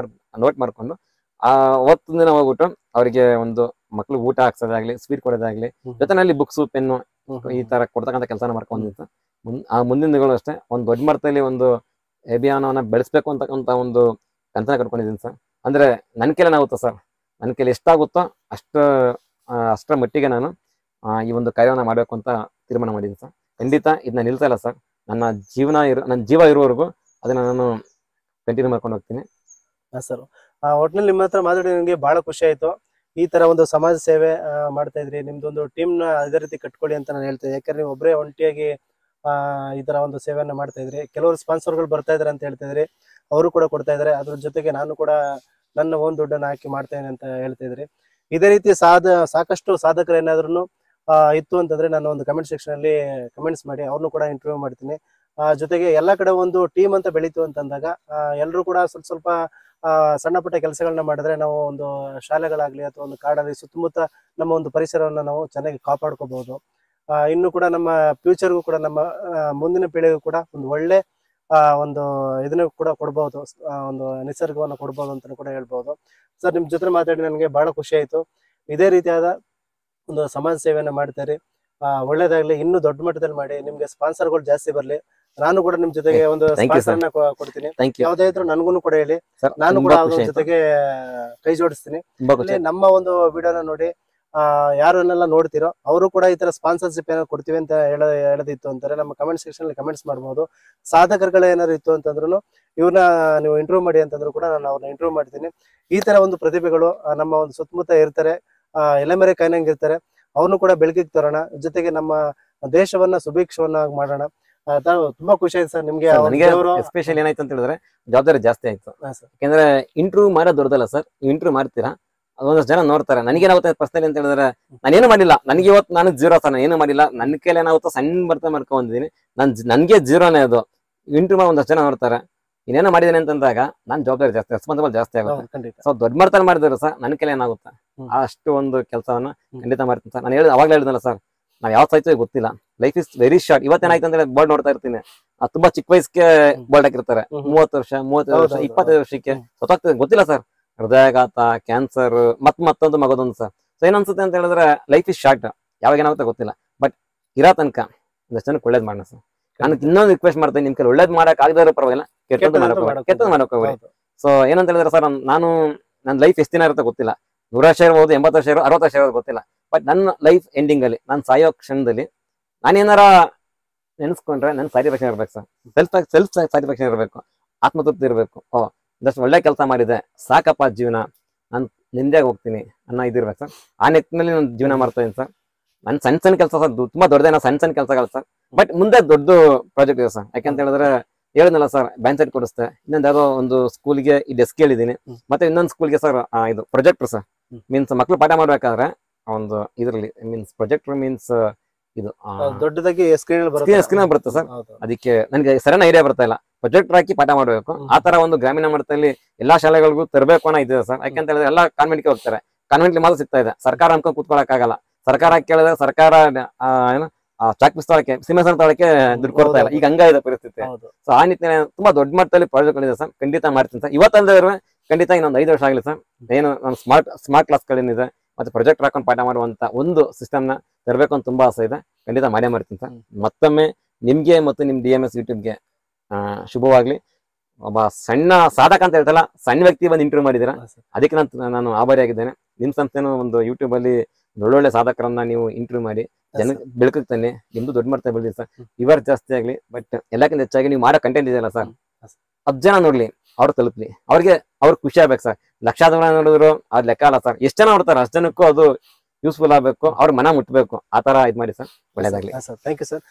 S3: ನೋಟ್ ಮಾಡ್ಕೊಂಡು ಅವತ್ತು ದಿನ ಹೋಗ್ಬಿಟ್ಟು ಅವರಿಗೆ ಒಂದು ಮಕ್ಳಿಗೆ ಊಟ ಹಾಕ್ಸೋದಾಗ್ಲಿ, ಸ್ವೀಟ್ ಕೊಡೋದಾಗ್ಲಿ, ಜೊತೆನಲ್ಲಿ ಬುಕ್ಸು, ಪೆನ್ನು ಈ ತರ ಕೊಡ್ತಕ್ಕಂಥ ಕೆಲಸನ ಮಾಡ್ಕೊಂಡಿತ್ತು. ಮುಂದಿನ ದಿನಗಳು ಅಷ್ಟೇ ಒಂದು ದೊಡ್ಡ ಮಟ್ಟದಲ್ಲಿ ಒಂದು ಅಭಿಯಾನವನ್ನ ಬೆಳೆಸ್ಬೇಕು ಅಂತಕ್ಕಂಥ ಒಂದು ಕನಸನ್ನ ಕಟ್ಕೊಂಡಿದ್ದೀನಿ ಸರ್. ಅಂದ್ರೆ ನನ್ನ ಕೈಲಿ ಏನಾಗುತ್ತೋ ಸರ್, ನನ್ನ ಕೈಲಿ ಎಷ್ಟಾಗುತ್ತೋ ಅಷ್ಟರ ಮಟ್ಟಿಗೆ ನಾನು ಈ ಒಂದು ಕಾರ್ಯವನ್ನು ಮಾಡಬೇಕು ಅಂತ ತೀರ್ಮಾನ ಮಾಡಿದ್ದೀನಿ ಸರ್. ಖಂಡಿತ ಇದನ್ನ ನಿಲ್ತಾ ಇಲ್ಲ ಸರ್. ನನ್ನ ಜೀವ ಇರುವವರೆಗೂ ಅದನ್ನ ನಾನು ಕಂಟಿನ್ಯೂ ಮಾಡ್ಕೊಂಡು ಹೋಗ್ತೀನಿ.
S2: ಸರ್, ಒಟ್ಟಿನಲ್ಲಿ ನಿಮ್ಮ ಹತ್ರ ಮಾತಾಡಿ ನನಗೆ ಬಹಳ ಖುಷಿ ಆಯ್ತು. ಈ ತರ ಒಂದು ಸಮಾಜ ಸೇವೆ ಮಾಡ್ತಾ ಇದ್ರಿ, ನಿಮ್ದೊಂದು ಟೀಮ್ ನ ಅದೇ ರೀತಿ ಕಟ್ಕೊಳ್ಳಿ ಅಂತ ನಾನು ಹೇಳ್ತೇನೆ. ಯಾಕಂದ್ರೆ ನೀವು ಒಬ್ಬರೇ ಒಂಟಿಯಾಗಿ ಈ ತರ ಒಂದು ಸೇವೆಯನ್ನ ಮಾಡ್ತಾ ಇದ್ರಿ. ಕೆಲವರು ಸ್ಪಾನ್ಸರ್ಗಳು ಬರ್ತಾ ಇದಾರೆ ಅಂತ ಹೇಳ್ತಾ ಇದ್ರಿ, ಅವರು ಕೂಡ ಕೊಡ್ತಾ ಇದಾರೆ. ಅದ್ರ ಜೊತೆಗೆ ನಾನು ಕೂಡ ನನ್ನ ಓನ್ ದುಡ್ಡನ್ನು ಹಾಕಿ ಮಾಡ್ತೇನೆ ಅಂತ ಹೇಳ್ತಾ ಇದ್ರಿ. ಇದೇ ರೀತಿ ಸಾಕಷ್ಟು ಸಾಧಕರು ಏನಾದ್ರು ಇತ್ತು ಅಂತಂದ್ರೆ ನಾನು ಒಂದು ಕಮೆಂಟ್ ಸೆಕ್ಷನ್ ಅಲ್ಲಿ ಕಮೆಂಟ್ಸ್ ಮಾಡಿ ಅವ್ರನ್ನು ಕೂಡ ಇಂಟರ್ವ್ಯೂ ಮಾಡ್ತೀನಿ. ಜೊತೆಗೆ ಎಲ್ಲಾ ಕಡೆ ಒಂದು ಟೀಮ್ ಅಂತ ಬೆಳೀತು ಅಂತಂದಾಗ ಎಲ್ಲರೂ ಕೂಡ ಸ್ವಲ್ಪ ಸಣ್ಣ ಪುಟ್ಟ ಕೆಲಸಗಳನ್ನ ಮಾಡಿದ್ರೆ ನಾವು ಒಂದು ಶಾಲೆಗಳಾಗ್ಲಿ ಅಥವಾ ಒಂದು ಕಾಡಾಗಲಿ ಸುತ್ತಮುತ್ತ ನಮ್ಮ ಒಂದು ಪರಿಸರವನ್ನ ನಾವು ಚೆನ್ನಾಗಿ ಕಾಪಾಡ್ಕೋಬಹುದು. ಇನ್ನು ಕೂಡ ನಮ್ಮ ಫ್ಯೂಚರ್ಗೂ ಕೂಡ ನಮ್ಮ ಮುಂದಿನ ಪೀಳಿಗೆಗೂ ಕೂಡ ಒಂದು ಒಳ್ಳೆ ಒಂದು ಇದನ್ನ ಕೂಡ ಕೊಡ್ಬೋದು, ಒಂದು ನಿಸರ್ಗವನ್ನು ಕೊಡ್ಬೋದು ಅಂತ ಕೂಡ ಹೇಳ್ಬೋದು. ಸರ್, ನಿಮ್ ಜೊತೆ ಮಾತಾಡಿ ನನಗೆ ಬಹಳ ಖುಷಿ ಆಯ್ತು. ಇದೇ ರೀತಿಯಾದ ಒಂದು ಸಮಾಜ ಸೇವೆಯನ್ನ ಮಾಡ್ತಾರೆ. ಒಳ್ಳೇದಾಗ್ಲಿ, ಇನ್ನೂ ದೊಡ್ಡ ಮಟ್ಟದಲ್ಲಿ ಮಾಡಿ, ನಿಮ್ಗೆ ಸ್ಪಾನ್ಸರ್ಗಳು ಜಾಸ್ತಿ ಬರ್ಲಿ. ನಾನು ಕೂಡ ನಿಮ್ ಜೊತೆಗೆ ಒಂದು ಸ್ಪಾನ್ಸರ್ ಅನ್ನ ಕೊಡ್ತೀನಿ. ಯಾವ್ದೇ ಇದ್ರು ನನ್ಗೂ ಕೂಡ ಹೇಳಿ, ನಾನು ಕೂಡ ಅದ್ರ ಜೊತೆಗೆ ಕೈ ಜೋಡಿಸ್ತೀನಿ. ನಮ್ಮ ಒಂದು ವಿಡಿಯೋನ ನೋಡಿ ಯಾರನ್ನೆಲ್ಲ ನೋಡ್ತಿರೋ ಅವರು ಕೂಡ ಈ ತರ ಸ್ಪಾನ್ಸರ್ಶಿಪ್ ಏನಾದ್ರು ಕೊಡ್ತೀವಿ ಅಂತ ಹೇಳದಿತ್ತು ಅಂತಾರೆ ನಮ್ಮ ಕಮೆಂಟ್ ಸೆಕ್ಷನ್ ಅಲ್ಲಿ ಕಮೆಂಟ್ಸ್ ಮಾಡ್ಬೋದು. ಸಾಧಕರುಗಳು ಏನಾದ್ರು ಇತ್ತು ಅಂತಂದ್ರು ಇವ್ರನ್ನ ನೀವು ಇಂಟರ್ವ್ಯೂ ಮಾಡಿ ಅಂತಂದ್ರು ಕೂಡ ನಾನು ಅವ್ರನ್ನ ಇಂಟರ್ವ್ಯೂ ಮಾಡ್ತೀನಿ. ಈ ತರ ಒಂದು ಪ್ರತಿಭೆಗಳು ನಮ್ಮ ಒಂದು ಸುತ್ತಮುತ್ತ ಇರ್ತಾರೆ, ಎಲೆಮೆರೆ ಕಾಯ್ನಂಗ್ ಇರ್ತಾರೆ. ಅವ್ರನ್ನು ಕೂಡ ಬೆಳಕಿಗೆ ತರೋಣ, ಜೊತೆಗೆ ನಮ್ಮ ದೇಶವನ್ನ ಸುಭಿಕ್ಷವನ್ನಾಗಿ ಮಾಡೋಣ. ತುಂಬಾ ಖುಷಿ ಆಯ್ತು ಸರ್ ನಿಮ್ಗೆ.
S3: ಎಸ್ಪೆಷಲಿ ಏನಾಯ್ತು ಅಂತ ಹೇಳಿದ್ರೆ ಜವಾಬ್ದಾರಿ ಜಾಸ್ತಿ ಆಯ್ತು. ಯಾಕಂದ್ರೆ ಇಂಟರ್ವ್ಯೂ ಮಾಡೋದು ದೊಡ್ಡದಲ್ಲ ಸರ್. ನೀವು ಇಂಟರ್ವ್ಯೂ ಮಾಡ್ತೀರಾ, ಒಂದಷ್ಟು ಜನ ನೋಡ್ತಾರೆ. ನನಗೇನಾಗುತ್ತೆ ಪರ್ಸನಲಿ ಅಂತ ಹೇಳಿದ್ರೆ ನಾನೇನು ಮಾಡಿಲ್ಲ, ನನಗೆ ಇವತ್ತು ನಾನು ಜೀರೋ ಸರ್, ನಾನು ಏನು ಮಾಡಿಲ್ಲ. ನನ್ನ ಕೈಲಿ ಏನಾಗುತ್ತೋ ಸಣ್ಣ ಬರ್ತಾ ಮಾಡ್ಕೊಂಡಿದ್ದೀನಿ, ನನ್ಗೆ ಜೀರೋನೇ ಅದು. ಇಂಟರ್ವ್ಯೂ ಮಾಡಿ ಒಂದಷ್ಟು ಜನ ನೋಡ್ತಾರೆ, ಇನ್ನೇನೋ ಮಾಡಿದ್ದೇನೆ ಅಂತಂದಾಗ ನಾನು ಜವಾಬ್ದಾರಿ ಜಾಸ್ತಿ, ರೆಸ್ಪಾನ್ಸಿಬಲ್ ಜಾಸ್ತಿ ಆಗುತ್ತೆ. ಸೊ ದೊಡ್ಡ ಮಟ್ಟದಲ್ಲಿ ಮಾಡಿದ್ರೆ ಸರ್ ನನ್ನ ಕೈಲಿ ಏನಾಗುತ್ತೆ ಅಷ್ಟು ಒಂದು ಕೆಲಸವನ್ನ ಖಂಡಿತ ಮಾಡ್ತೀನಿ ಸರ್. ನಾನು ಅವಾಗಲೇ ಹೇಳಿದ್ನಲ್ಲ ಸರ್, ನಾವ್ ಯಾವ ಸಾಯ್ತೀವಿ ಗೊತ್ತಿಲ್ಲ, ಲೈಫ್ ಇಸ್ ವೆರಿ ಶಾರ್ಟ್. ಇವತ್ತೇನಾಯ್ತು ಅಂತ ಹೇಳಿ ಬೋರ್ಡ್ ನೋಡ್ತಾ ಇರ್ತೀನಿ, ತುಂಬಾ ಚಿಕ್ಕ ವಯಸ್ಸಿಗೆ ಬೋರ್ಡ್ ಹಾಕಿರ್ತಾರೆ, 30 ವರ್ಷ 35 ವರ್ಷ 25 ವರ್ಷಕ್ಕೆ ಸತ್ತಾಗ್ತದೆ ಗೊತ್ತಿಲ್ಲ ಸರ್. ಹೃದಯಾಘಾತ, ಕ್ಯಾನ್ಸರ್, ಮತ್ತೊಂದು ಮಗದೊಂದು ಸರ್. ಸೊ ಏನನ್ಸುತ್ತೆ ಅಂತ ಹೇಳಿದ್ರೆ ಲೈಫ್ ಇಸ್ ಶಾರ್ಟ್, ಯಾವಾಗ ಏನಾಗುತ್ತೆ ಗೊತ್ತಿಲ್ಲ. ಬಟ್ ಇರೋ ತನಕ ಒಂದಷ್ಟು ಜನಕ್ಕೆ ಒಳ್ಳೇದ್ ಮಾಡೋಣ ಸರ್. ನಾನು ಇನ್ನೊಂದು ರಿಕ್ವೆಸ್ಟ್ ಮಾಡ್ತೀನಿ, ನಿಮ್ ಕೈಲಿ ಒಳ್ಳೇದ್ ಮಾಡಕ್ ಆಗದಾರ ಪರವಾಗಿಲ್ಲ, ಕೆಟ್ಟದ್ದು ಮಾಡಕ್ ಹೋಗ್ಬೇಡಿ. ಸೊ ಏನಂತ ಹೇಳಿದ್ರೆ ಸರ್, ನನ್ನ ಲೈಫ್ ಎಷ್ಟು ದಿನ ಇರುತ್ತೆ ಗೊತ್ತಿಲ್ಲ, 100 ವರ್ಷ ಇರ್ಬೋದು, 80 ವರ್ಷ ಇರ್ಬೋದು, 60 ವರ್ಷ ಇರೋದು ಗೊತ್ತಿಲ್ಲ. ಬಟ್ ನನ್ನ ಲೈಫ್ ಎಂಡಿಂಗ್ ಅಲ್ಲಿ, ನಾನು ಸಾಯೋ ಕ್ಷಣದಲ್ಲಿ ನಾನೇನಾರ ನೆನೆಸ್ಕೊಂಡ್ರೆ ನನ್ನ ಸ್ಯಾಟಿಸ್ಫ್ಯಾಕ್ಷನ್ ಇರ್ಬೇಕು ಸರ್. ಸೆಲ್ಫ್ ಸ್ಯಾಟಿಸ್ಫ್ಯಾಕ್ಷನ್ ಇರಬೇಕು, ಆತ್ಮತೃಪ್ತಿ ಇರಬೇಕು. ಒಂದಷ್ಟು ಒಳ್ಳೆ ಕೆಲಸ ಮಾಡಿದೆ, ಸಾಕಪ್ಪ ಜೀವನ, ನಾನು ನಿಂದೆ ಹೋಗ್ತೀನಿ ಅನ್ನೋ ಇದಿರ್ಬೇಕು ಸರ್. ಆ ನಿಟ್ಟಿನಲ್ಲಿ ನಾನು ಜೀವನ ಮಾಡ್ತಾ ಇದ್ದೀನಿ ಸರ್. ನನ್ನ ಸಣ್ಣ ಕೆಲಸ ಸರ್, ತುಂಬಾ ದೊಡ್ಡದೇನೋ ಸಣ್ಣ ಕೆಲಸಗಳು ಸರ್. ಬಟ್ ಮುಂದೆ ದೊಡ್ಡ ಪ್ರಾಜೆಕ್ಟ್ ಇದೆ ಸರ್. ಯಾಕಂತ ಹೇಳಿದ್ರೆ ಹೇಳಿದ್ನಲ್ಲ ಸರ್, ಬ್ಯಾಂಕ್ ಸೈಡ್ ಕೊಡಿಸ್ತೆ, ಇನ್ನೊಂದು ಯಾವ್ದೋ ಒಂದು ಸ್ಕೂಲ್ಗೆ ಈ ಡೆಸ್ಕ್ ಹೇಳಿದೀನಿ, ಮತ್ತೆ ಇನ್ನೊಂದು ಸ್ಕೂಲ್ಗೆ ಸರ್ ಇದು ಪ್ರೊಜೆಕ್ಟರ್ ಸರ್. ಮೀನ್ಸ್ ಮಕ್ಳು ಪಾಠ ಮಾಡ್ಬೇಕಾದ್ರೆ ಒಂದು ಇದ್ರಲ್ಲಿ ಮೀನ್ಸ್ ಪ್ರೊಜೆಕ್ಟರ್ ಮೀನ್ಸ್ ಇದು
S2: ದೊಡ್ಡದಾಗಿ ಸ್ಕ್ರೀನ್
S3: ಬರುತ್ತೆ ಸರ್. ಅದಕ್ಕೆ ನನಗೆ ಸರಿಯಾದ ಐಡಿಯಾ ಬರ್ತಾ ಇಲ್ಲ. ಪ್ರೊಜೆಕ್ಟರ್ ಹಾಕಿ ಪಾಠ ಮಾಡ್ಬೇಕು, ಆ ತರ ಒಂದು ಗ್ರಾಮೀಣ ಮಟ್ಟದಲ್ಲಿ ಎಲ್ಲಾ ಶಾಲೆಗಳಿಗೂ ತರಬೇಕು ಅನ್ನೋ ಇದೆ ಸರ್. ಯಾಕಂತ ಹೇಳಿದ್ರೆ ಎಲ್ಲಾ ಕಾನ್ವೆಂಟ್ಗೆ ಹೋಗ್ತಾರೆ, ಕಾನ್ವೆಂಟ್ಲಿ ಮಾತ್ರ ಸಿಗ್ತಾ ಇದೆ. ಸರ್ಕಾರ ಅನ್ಕೊಂಡ್ ಕೂತ್ಕೊಳಕ್ ಆಗಲ್ಲ. ಸರ್ಕಾರ ಕೇಳಿದ್ರೆ ಸರ್ಕಾರ ಏನು ಚಾಕ್ ಪಿಸ್ತಳಕ್ಕೆ ಸಿಮೆಸನ್ ತಗೊಳಕ್ಕೆ ದುಡ್ಡು ಕೊಡ್ತಾ ಇಲ್ಲ. ಈಗ ಹಂಗ ಇದೆ ಪರಿಸ್ಥಿತಿ. ಸೊ ಆ ನಿಟ್ಟಿನಲ್ಲಿ ತುಂಬಾ ದೊಡ್ಡ ಮಟ್ಟದಲ್ಲಿ ಪ್ರಾಜೆಕ್ಟ್ ಇದೆ ಸರ್. ಖಂಡಿತ ಮಾಡ್ತೀನಿ ಸರ್. ಇವತ್ತಲ್ಲದೆ ಇರುವೆ ಖಂಡಿತ ಇನ್ನೊಂದು 5 ವರ್ಷ ಆಗಲಿ ಸರ್. ಏನು ನಮ್ಮ ಸ್ಮಾರ್ಟ್ ಕ್ಲಾಸ್ಗಳೇನಿದೆ ಮತ್ತೆ ಪ್ರೊಜೆಕ್ಟ್ ಹಾಕೊಂಡು ಪಾಠ ಮಾಡುವಂತ ಒಂದು ಸಿಸ್ಟಮ್ನ ತರಬೇಕು ಅಂತ ತುಂಬಾ ಆಸೆ ಇದೆ. ಖಂಡಿತ ಮಾಡೇ ಮಾಡ್ತೀನಿ ಸರ್. ಮತ್ತೊಮ್ಮೆ ನಿಮ್ಗೆ ಮತ್ತು ನಿಮ್ DMS ಯೂಟ್ಯೂಬ್ಗೆ ಶುಭವಾಗ್ಲಿ. ಒಬ್ಬ ಸಣ್ಣ ಸಾಧಕ ಅಂತ ಹೇಳ್ತಲ್ಲ, ಸಣ್ಣ ವ್ಯಕ್ತಿ ಬಂದು ಇಂಟರ್ವ್ಯೂ ಮಾಡಿದ್ದೀರಾ, ಅದಕ್ಕೆ ನಾನು ಆಭಾರಿಯಾಗಿದ್ದೇನೆ. ನಿಮ್ ಸಂಸ್ಥೆನೂ ಒಂದು ಯೂಟ್ಯೂಬ್ ಅಲ್ಲಿ ಒಳ್ಳೊಳ್ಳೆ ಸಾಧಕರನ್ನ ನೀವು ಇಂಟರ್ವ್ಯೂ ಮಾಡಿ ಜನಕ್ಕೆ ಬೆಳಕಿಗೆ ತನ್ನಿ. ನಿಮ್ದು ದೊಡ್ಡ ಮಟ್ಟ ಬೆಳೆದಿ ಸರ್. ಇವರ್ ಜಾಸ್ತಿ ಆಗ್ಲಿ, ಬಟ್ ಎಲ್ಲಕ್ಕಿಂತ ಹೆಚ್ಚಾಗಿ ನೀವು ಮಾಡೋ ಕಂಟೆಂಟ್ ಇದೆಯಲ್ಲ ಸರ್, 10 ಜನ ನೋಡ್ಲಿ, ಅವ್ರು ತಲುಪ್ಲಿ, ಅವ್ರಿಗೆ ಖುಷಿ ಆಗ್ಬೇಕು ಸರ್. ಲಕ್ಷಾಂತರ ನೋಡಿದ್ರು ಅದ್ ಲೆಕ್ಕ ಅಲ್ಲ ಸರ್. ಎಷ್ಟು ಜನ ನೋಡ್ತಾರೆ ಅಷ್ಟು ಜನಕ್ಕೂ ಅದು ಯೂಸ್ಫುಲ್ ಆಗ್ಬೇಕು, ಅವ್ರ ಮನ ಮುಟ್ಬೇಕು. ಆ ತರ ಇದ್ ಮಾಡಿ ಸರ್, ಒಳ್ಳೇದಾಗ್ಲಿ
S2: ಸರ್. Thank you sir.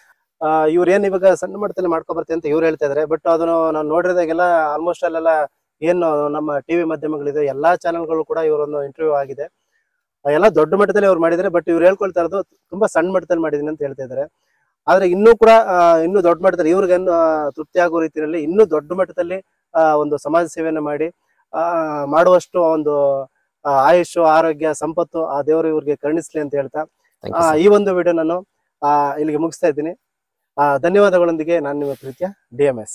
S2: ಇವ್ರೇನ್ ಇವಾಗ ಸಣ್ಣ ಮಟ್ಟದಲ್ಲಿ ಮಾಡ್ಕೊಬರ್ತೀವಿ ಅಂತ ಇವ್ರು ಹೇಳ್ತಾ ಇದಾರೆ. ಬಟ್ ಅದನ್ನು ನಾವು ನೋಡಿದಾಗೆಲ್ಲ ಆಲ್ಮೋಸ್ಟ್ ಅಲ್ಲೆಲ್ಲ ಏನು ನಮ್ಮ ಟಿವಿ ಮಾಧ್ಯಮಗಳಿದೆ, ಎಲ್ಲಾ ಚಾನೆಲ್ಗಳು ಕೂಡ ಇವರೊಂದು ಇಂಟರ್ವ್ಯೂ ಆಗಿದೆ. ಎಲ್ಲ ದೊಡ್ಡ ಮಟ್ಟದಲ್ಲಿ ಅವ್ರು ಮಾಡಿದ್ದಾರೆ. ಬಟ್ ಇವ್ರು ಹೇಳ್ಕೊಳ್ತಾ ಇರೋದು ತುಂಬಾ ಸಣ್ಣ ಮಟ್ಟದಲ್ಲಿ ಮಾಡಿದೀನಿ ಅಂತ ಹೇಳ್ತಾ ಇದಾರೆ. ಆದ್ರೆ ಇನ್ನೂ ಕೂಡ ಇನ್ನೂ ದೊಡ್ಡ ಮಟ್ಟದಲ್ಲಿ ಇವ್ರಿಗೆ ತೃಪ್ತಿ ಆಗೋ ರೀತಿಯಲ್ಲಿ ಇನ್ನೂ ದೊಡ್ಡ ಮಟ್ಟದಲ್ಲಿ ಒಂದು ಸಮಾಜ ಸೇವೆಯನ್ನು ಮಾಡಿ ಮಾಡುವಷ್ಟು ಒಂದು ಆಯುಷು, ಆರೋಗ್ಯ, ಸಂಪತ್ತು ಆ ದೇವರು ಇವ್ರಿಗೆ ಕರುಣಿಸ್ಲಿ ಅಂತ ಹೇಳ್ತಾ ಈ ಒಂದು ವಿಡಿಯೋ ನಾನು ಇಲ್ಲಿಗೆ ಮುಗಿಸ್ತಾ ಇದ್ದೀನಿ. ಧನ್ಯವಾದಗಳೊಂದಿಗೆ ನಾನು ನಿಮ್ಮ ಪ್ರೀತಿಯ DMS.